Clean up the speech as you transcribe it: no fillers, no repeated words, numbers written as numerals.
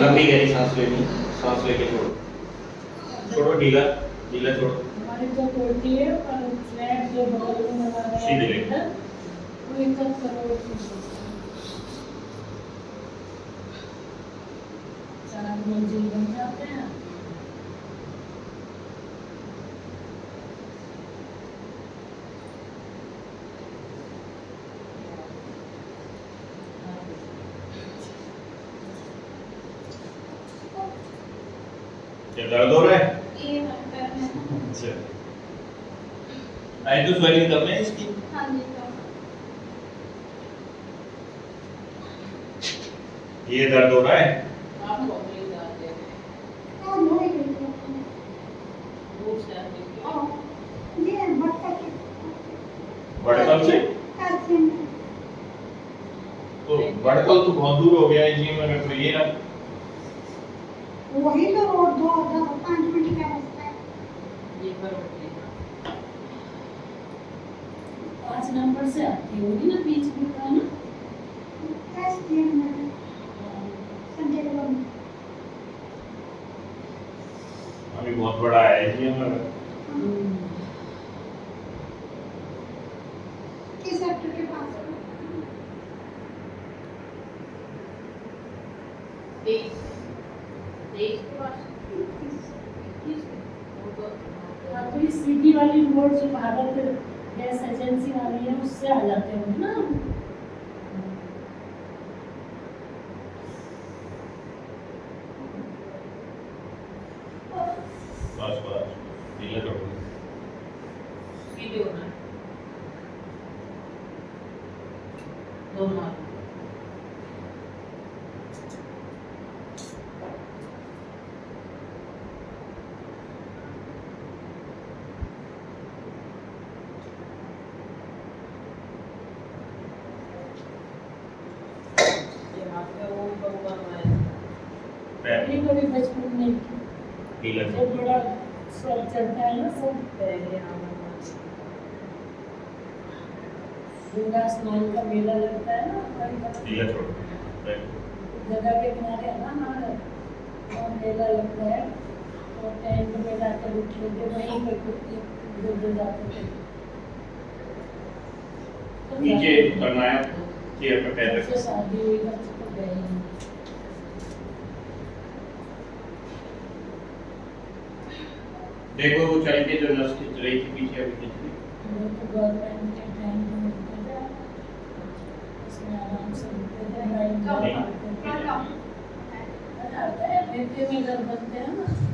लंबी गहरी सांस लेनी, सांस लेके छोड़ो, छोड़ो, ढीला ढीला छोड़ो, हमारी तो तोड़ती है पर फ्लैट जो बगल में लगा है सीधे ले। इधर, वो एकदम करो चार मंजिल बन जाते हैं। क्या दर्द हो रहा है? ये पैर में ना। अच्छा, आई तो स्वेलिंग कम है इसकी? हाँ जी ये दर्द हो रहा है? आपको मिल जाते हैं तो नहीं मिलते दूर से आते ये बट्टा के बड़कल से? कासे में तो बड़कल तो बहुत दूर हो गया है जी, मगर तो ये ना वही तो रोड 5 मिनट का रास्ता है। ये पर होती है 5 नंबर से आती होगी ना बीच में का ना। टेस्ट दिया मैंने संजय को अभी बहुत बड़ा है जी हमारा। किस सेक्टर के पास है? 23 के पास। हाँ तो इस सिटी वाली रोड जो भारत गैस एजेंसी वाली है उससे आ जाते होंगे ना। बस बस ढीला छोड़ो। सीधे होना है दोनों हाथ। ये हाथ पे वो ऊपर बनाया पैर ये कभी बचपन में ढीला जब छोड़ो। बड़ा सब चढ़ता है ना सब पहले गंगा स्नान का मेला लगता है ना हमारी तरफ ढीला छोड़ो। पैर गंगा के किनारे है ना हमारा वहाँ मेला लगता है और टेंट में जाकर रुक के वहीं पर कुत्ते गुजर जाते थे। तो नीचे उतरना है आपको, चेयर पे पैर जब से रखो। शादी हुई तब से तो गए ही नहीं। देखो वो चल के जो नस खिंच रही थी पीछे, अभी खिंच रही। वो तो गवर्नमेंट के टाइम में मिलते थे इसमें आराम से मिलते थे लाइन नहीं। में आता है बेटे में घर बनते हैं ना